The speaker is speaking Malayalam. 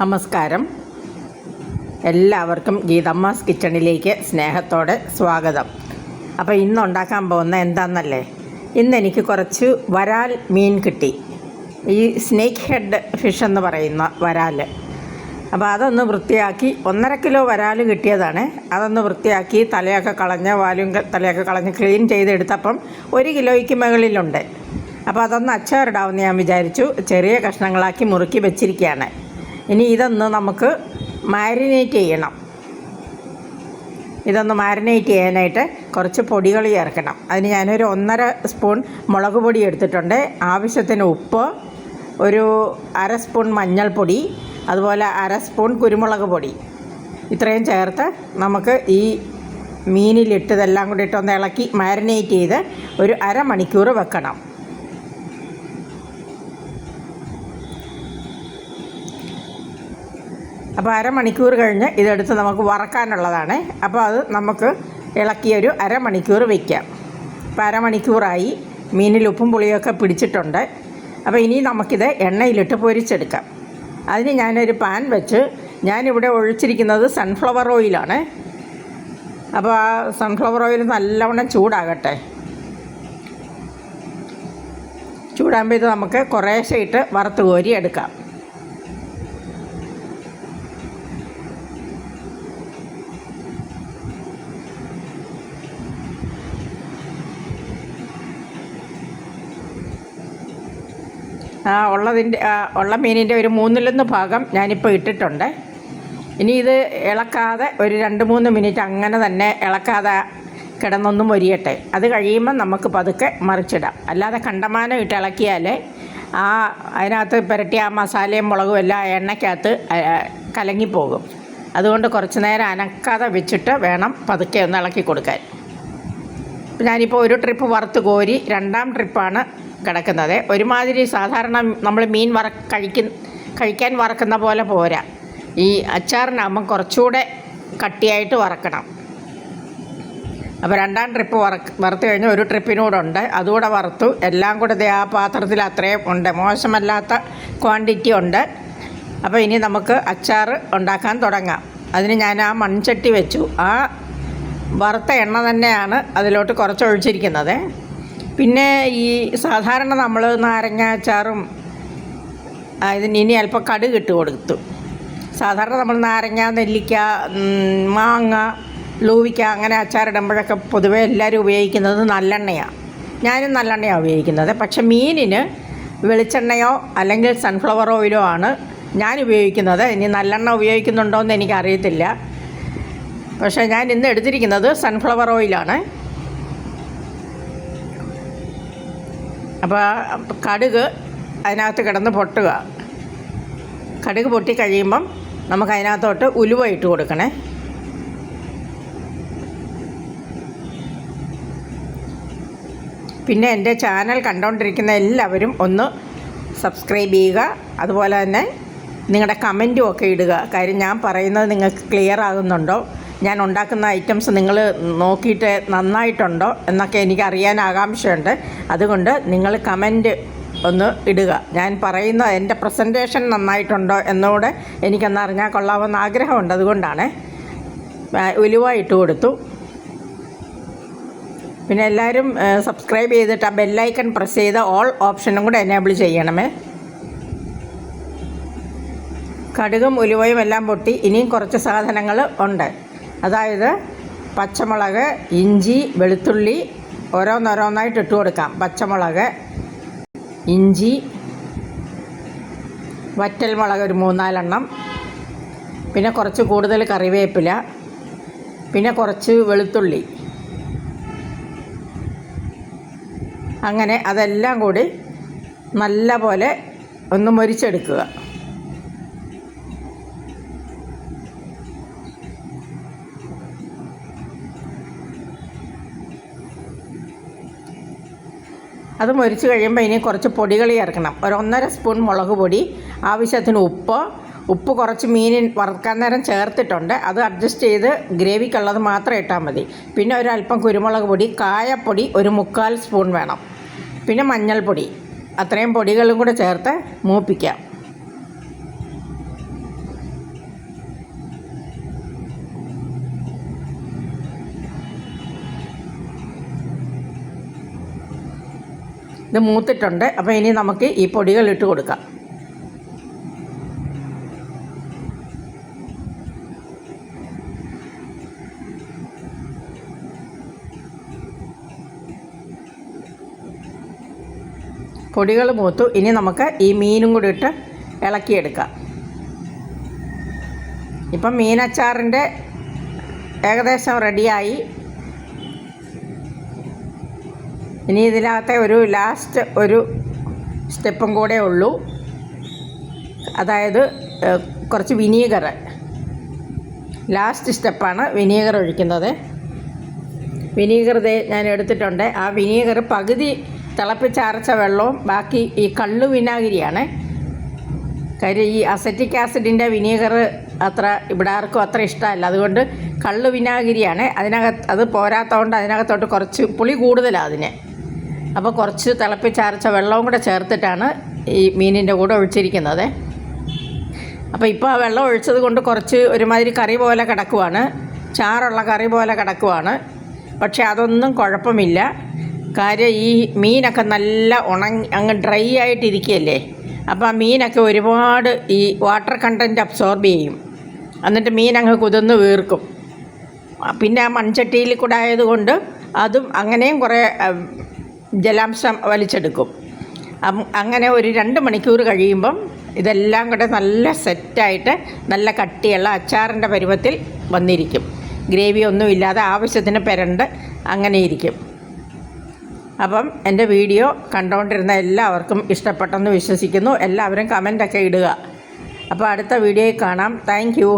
നമസ്കാരം. എല്ലാവർക്കും ഗീതമ്മാസ് കിച്ചണിലേക്ക് സ്നേഹത്തോടെ സ്വാഗതം. അപ്പോൾ ഇന്ന് ഉണ്ടാക്കാൻ പോകുന്ന എന്താണെന്നല്ലേ, ഇന്നെനിക്ക് കുറച്ച് വരാൽ മീൻ കിട്ടി. ഈ സ്നേക്ക് ഹെഡ് ഫിഷ് എന്ന് പറയുന്ന വരാൽ. അപ്പോൾ അതൊന്ന് വൃത്തിയാക്കി 1.5 കിലോ വരാൽ കിട്ടിയതാണ്. അതൊന്ന് വൃത്തിയാക്കി തലയൊക്കെ കളഞ്ഞ് വാലും തലയൊക്കെ കളഞ്ഞ് ക്ലീൻ ചെയ്തെടുത്തപ്പം 1 കിലോയ്ക്ക് മുകളിലുണ്ട്. അപ്പോൾ അതൊന്ന് അച്ചാറിടാമെന്ന് ഞാൻ വിചാരിച്ചു. ചെറിയ കഷ്ണങ്ങളാക്കി മുറുക്കി വെച്ചിരിക്കുകയാണ്. ഇനി ഇതൊന്ന് നമുക്ക് മാരിനേറ്റ് ചെയ്യണം. ഇതൊന്ന് മാരിനേറ്റ് ചെയ്യാനായിട്ട് കുറച്ച് പൊടികൾ ചേർക്കണം. അതിന് ഞാനൊരു 1.5 സ്പൂൺ മുളക് പൊടി എടുത്തിട്ടുണ്ട്. ആവശ്യത്തിന് ഉപ്പ്, ഒരു 1/2 സ്പൂൺ മഞ്ഞൾപ്പൊടി, അതുപോലെ 1/2 സ്പൂൺ കുരുമുളക് പൊടി. ഇത്രയും ചേർത്ത് നമുക്ക് ഈ മീനിലിട്ട് ഇതെല്ലാം കൂടി ഇട്ടൊന്ന് ഇളക്കി മാരിനേറ്റ് ചെയ്ത് ഒരു 1/2 മണിക്കൂർ വെക്കണം. അപ്പോൾ 1/2 മണിക്കൂർ കഴിഞ്ഞ് ഇതെടുത്ത് നമുക്ക് വറക്കാനുള്ളതാണ്. അപ്പോൾ അത് നമുക്ക് ഇളക്കിയൊരു 1/2 മണിക്കൂർ വയ്ക്കാം. അപ്പോൾ 1/2 മണിക്കൂറായി. മീനിൽ ഉപ്പും പുളിയൊക്കെ പിടിച്ചിട്ടുണ്ട്. അപ്പോൾ ഇനി നമുക്കിത് എണ്ണയിലിട്ട് പൊരിച്ചെടുക്കാം. അതിന് ഞാനൊരു പാൻ വെച്ച് ഞാനിവിടെ ഒഴിച്ചിരിക്കുന്നത് സൺഫ്ലവർ ഓയിലാണ്. അപ്പോൾ ആ സൺഫ്ലവർ ഓയിൽ നല്ലവണ്ണം ചൂടാകട്ടെ. ചൂടാകുമ്പോൾ ഇത് നമുക്ക് കുറേശ്ശെ ഇട്ട് വറുത്ത് കോരി എടുക്കാം. ഉള്ള മീനിൻ്റെ ഒരു 1/3 ഭാഗം ഞാനിപ്പോൾ ഇട്ടിട്ടുണ്ട്. ഇനി ഇത് ഇളക്കാതെ ഒരു 2-3 മിനിറ്റ് അങ്ങനെ തന്നെ ഇളക്കാതെ കിടന്നൊന്നും മൊരിയട്ടെ. അത് കഴിയുമ്പോൾ നമുക്ക് പതുക്കെ മറിച്ചിടാം. അല്ലാതെ കണ്ടമാനം ഇട്ട് ഇളക്കിയാൽ അതിനകത്ത് പുരട്ടിയ ആ മസാലയും മുളകും എല്ലാം എണ്ണയ്ക്കകത്ത് കലങ്ങിപ്പോകും. അതുകൊണ്ട് കുറച്ച് നേരം അനക്കാതെ വെച്ചിട്ട് വേണം പതുക്കെ ഒന്ന് ഇളക്കി കൊടുക്കാൻ. ഞാനിപ്പോൾ ഒരു ട്രിപ്പ് വറുത്ത് കോരി 2ാം ട്രിപ്പാണ് കിടക്കുന്നത്. ഒരുമാതിരി സാധാരണ നമ്മൾ മീൻ കഴിക്കാൻ വറക്കുന്ന പോലെ പോരാ. ഈ അച്ചാറിനാകുമ്പം കുറച്ചുകൂടെ കട്ടിയായിട്ട് വറക്കണം. അപ്പോൾ 2ാം ട്രിപ്പ് വറുത്ത് കഴിഞ്ഞ് ഒരു ട്രിപ്പിനൂടുണ്ട്, അതുകൂടെ വറുത്തു. എല്ലാം കൂടെ ആ പാത്രത്തിൽ അത്രയും ഉണ്ട്, മോശമല്ലാത്ത ക്വാണ്ടിറ്റി ഉണ്ട്. അപ്പോൾ ഇനി നമുക്ക് അച്ചാർ ഉണ്ടാക്കാൻ തുടങ്ങാം. അതിന് ഞാൻ ആ മൺചട്ടി വെച്ചു. ആ വറുത്ത എണ്ണ തന്നെയാണ് അതിലോട്ട് കുറച്ചൊഴിച്ചിരിക്കുന്നത്. പിന്നെ ഈ സാധാരണ നമ്മൾ നാരങ്ങ അച്ചാറും ഇതിന് ഇനി അല്പം കടുക് ഇട്ട് കൊടുത്തു. സാധാരണ നമ്മൾ നാരങ്ങ, നെല്ലിക്ക, മാങ്ങ, ലൂവിക്ക അങ്ങനെ അച്ചാറിടുമ്പോഴൊക്കെ പൊതുവേ എല്ലാവരും ഉപയോഗിക്കുന്നത് നല്ലെണ്ണയാണ്. ഞാനും നല്ലെണ്ണയാണ് ഉപയോഗിക്കുന്നത്. പക്ഷെ മീനിന് വെളിച്ചെണ്ണയോ അല്ലെങ്കിൽ സൺഫ്ലവർ ഓയിലോ ആണ് ഞാൻ ഉപയോഗിക്കുന്നത്. ഇനി നല്ലെണ്ണ ഉപയോഗിക്കുന്നുണ്ടോ എന്ന് എനിക്കറിയത്തില്ല. പക്ഷേ ഞാൻ ഇന്ന് എടുത്തിരിക്കുന്നത് സൺഫ്ലവർ ഓയിലാണ്. അപ്പോൾ കടുക് അതിനകത്ത് കിടന്ന് പൊട്ടുക. കടുക് പൊട്ടി കഴിയുമ്പം നമുക്ക് അതിനകത്തോട്ട് ഉലുവ ഇട്ട് കൊടുക്കണേ. പിന്നെ എൻ്റെ ചാനൽ കണ്ടുകൊണ്ടിരിക്കുന്ന എല്ലാവരും ഒന്ന് സബ്സ്ക്രൈബ് ചെയ്യുക. അതുപോലെ തന്നെ നിങ്ങളുടെ കമൻറ്റും ഒക്കെ ഇടുക. കാര്യം ഞാൻ പറയുന്നത് നിങ്ങൾക്ക് ക്ലിയർ ആകുന്നുണ്ടോ, ഞാൻ ഉണ്ടാക്കുന്ന ഐറ്റംസ് നിങ്ങൾ നോക്കിയിട്ട് നന്നായിട്ടുണ്ടോ എന്നൊക്കെ എനിക്കറിയാൻ ആകാംക്ഷയുണ്ട്. അതുകൊണ്ട് നിങ്ങൾ കമൻറ്റ് ഒന്ന് ഇടുക. ഞാൻ പറയുന്ന എൻ്റെ പ്രസൻറ്റേഷൻ നന്നായിട്ടുണ്ടോ എന്നുകൂടെ എനിക്കൊന്ന് അറിഞ്ഞാൽ കൊള്ളാമെന്ന് ആഗ്രഹമുണ്ട്. അതുകൊണ്ടാണ് ഉലുവ ഇട്ട് കൊടുത്തു. പിന്നെ എല്ലാവരും സബ്സ്ക്രൈബ് ചെയ്തിട്ട് ആ ബെല്ലൈക്കൺ പ്രസ് ചെയ്ത് ഓൾ ഓപ്ഷനും കൂടെ എനേബിൾ ചെയ്യണമേ. കടുകും ഉലുവയും എല്ലാം പൊട്ടി. ഇനിയും കുറച്ച് സാധനങ്ങൾ ഉണ്ട്. അതായത് പച്ചമുളക്, ഇഞ്ചി, വെളുത്തുള്ളി ഓരോന്നോരോന്നായിട്ട് ഇട്ട് കൊടുക്കാം. പച്ചമുളക്, ഇഞ്ചി, വറ്റൽമുളക് ഒരു 3-4 എണ്ണം, പിന്നെ കുറച്ച് കൂടുതൽ കറിവേപ്പില, പിന്നെ കുറച്ച് വെളുത്തുള്ളി. അങ്ങനെ അതെല്ലാം കൂടി നല്ല പോലെ ഒന്ന് മൊരിച്ചെടുക്കുക. അത് മൊരിച്ച് കഴിയുമ്പോൾ ഇനി കുറച്ച് പൊടികൾ ചേർക്കണം. ഒരു 1.5 സ്പൂൺ മുളക് പൊടി, ആവശ്യത്തിന് ഉപ്പ് കുറച്ച് മീനിൽ വറുക്കാൻ നേരം ചേർത്തിട്ടുണ്ട്. അത് അഡ്ജസ്റ്റ് ചെയ്ത് ഗ്രേവിക്കുള്ളത് മാത്രം ഇട്ടാൽ മതി. പിന്നെ ഒരല്പം കുരുമുളക് പൊടി, കായപ്പൊടി ഒരു 3/4 സ്പൂൺ വേണം. പിന്നെ മഞ്ഞൾപ്പൊടി. അത്രയും പൊടികളും കൂടെ ചേർത്ത് മൂപ്പിക്കാം. ഇത് മൂത്തിട്ടുണ്ട്. അപ്പോൾ ഇനി നമുക്ക് ഈ പൊടികൾ ഇട്ട് കൊടുക്കാം. പൊടികൾ മൂത്തു. ഇനി നമുക്ക് ഈ മീനും കൂടി ഇട്ട് ഇളക്കിയെടുക്കാം. ഇപ്പം മീനച്ചാറിൻ്റെ ഏകദേശം റെഡിയായി. ഇനി ഇതിനകത്തെ ഒരു ലാസ്റ്റ് ഒരു സ്റ്റെപ്പും കൂടെ ഉള്ളൂ. അതായത് കുറച്ച് വിനീഗർ, ലാസ്റ്റ് സ്റ്റെപ്പാണ് വിനീഗർ ഒഴിക്കുന്നത്. വിനീഗർ ഞാൻ എടുത്തിട്ടുണ്ട്. ആ വിനീഗർ പകുതി തിളപ്പിച്ചരച്ച വെള്ളവും ബാക്കി ഈ കള്ളു വിനാഗിരിയാണ്. കാര്യം ഈ അസറ്റിക് ആസിഡിൻ്റെ വിനീഗർ അത്ര ഇവിടെ ആർക്കും അത്ര ഇഷ്ടമല്ല. അതുകൊണ്ട് കള്ളു വിനാഗിരിയാണ്. അത് പോരാത്തതുകൊണ്ട് അതിനകത്തോട്ട് കുറച്ച് പുളി കൂടുതലാണ് അതിന്. അപ്പോൾ കുറച്ച് തിളപ്പിച്ചരച്ച വെള്ളവും കൂടെ ചേർത്തിട്ടാണ് ഈ മീനിൻ്റെ കൂടെ ഒഴിച്ചിരിക്കുന്നത്. അപ്പോൾ ഇപ്പോൾ ആ വെള്ളം ഒഴിച്ചത് കൊണ്ട് കുറച്ച് ഒരുമാതിരി കറി പോലെ കിടക്കുവാണ്, ചാറുള്ള കറി പോലെ കിടക്കുവാണ്. പക്ഷേ അതൊന്നും കുഴപ്പമില്ല. കാര്യം ഈ മീനൊക്കെ നല്ല അങ്ങ് ഡ്രൈ ആയിട്ടിരിക്കുകയല്ലേ. അപ്പോൾ ആ മീനൊക്കെ ഒരുപാട് ഈ വാട്ടർ കണ്ടൻറ്റ് അബ്സോർബ് ചെയ്യും. എന്നിട്ട് മീൻ അങ്ങ് കുതിർന്ന് വീർക്കും. പിന്നെ ആ മൺചട്ടിയിൽ കൂടെ ആയതുകൊണ്ട് അതും അങ്ങനെയും കുറേ ജലാംശം വലിച്ചെടുക്കും. അങ്ങനെ ഒരു 2 മണിക്കൂർ കഴിയുമ്പം ഇതെല്ലാം കൂടെ നല്ല സെറ്റായിട്ട് നല്ല കട്ടിയുള്ള അച്ചാറിൻ്റെ പരുവത്തിൽ വന്നിരിക്കും. ഗ്രേവി ഒന്നും ഇല്ലാതെ ആവശ്യത്തിന് പെരണ്ട് അങ്ങനെ ഇരിക്കും. അപ്പം എൻ്റെ വീഡിയോ കണ്ടുകൊണ്ടിരുന്ന എല്ലാവർക്കും ഇഷ്ടപ്പെട്ടെന്ന് വിശ്വസിക്കുന്നു. എല്ലാവരും കമൻ്റൊക്കെ ഇടുക. അപ്പോൾ അടുത്ത വീഡിയോയിൽ കാണാം. Thank you.